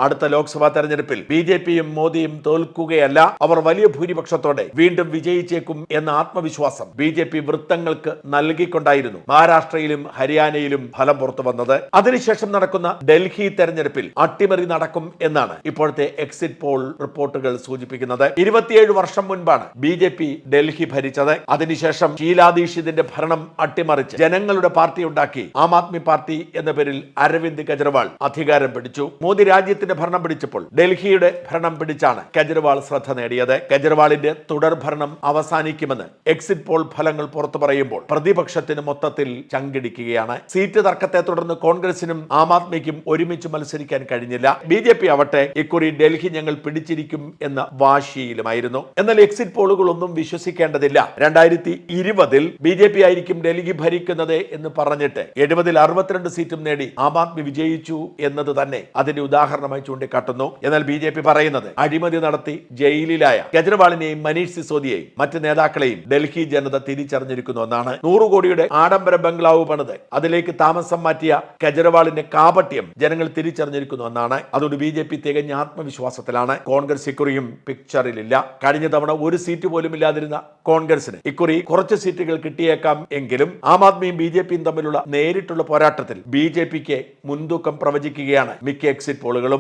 അടുത്ത ലോക്സഭാ തെരഞ്ഞെടുപ്പിൽ ബി.ജെ.പിയും മോദിയും തോൽക്കുകയല്ല, അവർ വലിയ ഭൂരിപക്ഷത്തോടെ വീണ്ടും വിജയിച്ചേക്കും എന്ന ആത്മവിശ്വാസം ബി.ജെ.പി വൃത്തങ്ങൾക്ക് നൽകിക്കൊണ്ടായിരുന്നു മഹാരാഷ്ട്രയിലും ഹരിയാനയിലും ഫലം പുറത്തു വന്നത്. അതിനുശേഷം നടക്കുന്ന ഡൽഹി തെരഞ്ഞെടുപ്പിൽ അട്ടിമറി നടക്കും എന്നാണ് ഇപ്പോഴത്തെ എക്സിറ്റ് പോൾ റിപ്പോർട്ടുകൾ സൂചിപ്പിക്കുന്നത്. 27 വർഷം മുൻപാണ് ബി.ജെ.പി ഡൽഹി ഭരിച്ചത്. അതിനുശേഷം ഷീലാ ദീക്ഷിതിന്റെ ഭരണം അട്ടിമറിച്ച് ജനങ്ങളുടെ പാർട്ടി ഉണ്ടാക്കി ആം ആദ്മി പാർട്ടി എന്ന പേരിൽ അരവിന്ദ് കെജ്രിവാൾ അധികാരം പിടിച്ചു. മോദി രാജ്യത്തിന്റെ ഭരണം പിടിച്ചപ്പോൾ ഡൽഹിയുടെ ഭരണം പിടിച്ചാണ് കെജ്രിവാൾ ശ്രദ്ധ നേടിയത്. കെജ്രിവാളിന്റെ തുടർ ഭരണം അവസാനിക്കുമെന്ന് എക്സിറ്റ് പോൾ ഫലങ്ങൾ പുറത്തു പറയുമ്പോൾ പ്രതിപക്ഷത്തിന് മൊത്തത്തിൽ ചങ്കിടിക്കുകയാണ്. സീറ്റ് തർക്കത്തെ തുടർന്ന് കോൺഗ്രസിനും ആം ആദ്മിക്കും ഒരുമിച്ച് മത്സരിക്കാൻ കഴിഞ്ഞില്ല. ബി.ജെ.പി ആവട്ടെ ഇക്കുറി ഡൽഹി ഞങ്ങൾ പിടിച്ചിരിക്കും എന്ന വാശിയിലുമായിരുന്നു. എന്നാൽ എക്സിറ്റ് പോളുകളൊന്നും വിശ്വസിക്കേണ്ടതില്ല. 2020 ബി.ജെ.പി ആയിരിക്കും ഡൽഹി ഭരിക്കുന്നത് എന്ന് പറഞ്ഞിട്ട് 70-ൽ 62 സീറ്റും നേടി ആം ആദ്മി വിജയിച്ചു എന്നത് തന്നെ അതിന്റെ ഉദാഹരണമായി ചൂണ്ടിക്കാട്ടുന്നു. എന്നാൽ ബി.ജെ.പി പറയുന്നത് അഴിമതി നടത്തി ജയിലിലായ കെജ്രിവാളിനെയും മനീഷ് സിസോദിയെയും മറ്റ് നേതാക്കളെയും ഡൽഹി ജനത തിരിച്ചറിഞ്ഞിരിക്കുന്നു എന്നാണ്. 100 കോടിയുടെ ആഡംബര ബംഗ്ലാവ് പണിത് അതിലേക്ക് താമസം മാറ്റിയ കെജ്രിവാളിന്റെ കാപട്യം ജനങ്ങൾ തിരിച്ചറിഞ്ഞിരിക്കുന്നു എന്നാണ്. അതുകൊണ്ട് ബി.ജെ.പി തികഞ്ഞ ആത്മവിശ്വാസത്തിലാണ്. കോൺഗ്രസ് ഇക്കുറിയും പിക്ചറിലില്ല. കഴിഞ്ഞ തവണ ഒരു സീറ്റ് പോലും ഇല്ലാതിരുന്ന കോൺഗ്രസിന് ഇക്കുറി കുറച്ച് സീറ്റുകൾ കിട്ടിയേക്കാം എങ്കിലും ആം ആദ്മിയും ബി.ജെ.പിയും തമ്മിലുള്ള നേരിട്ടുള്ള പോരാട്ടത്തിൽ ബി.ജെ.പിക്ക് മുൻതൂക്കം പ്രവചിക്കുകയാണ് മിക്ക എക്സിറ്റ് പോളുകളും.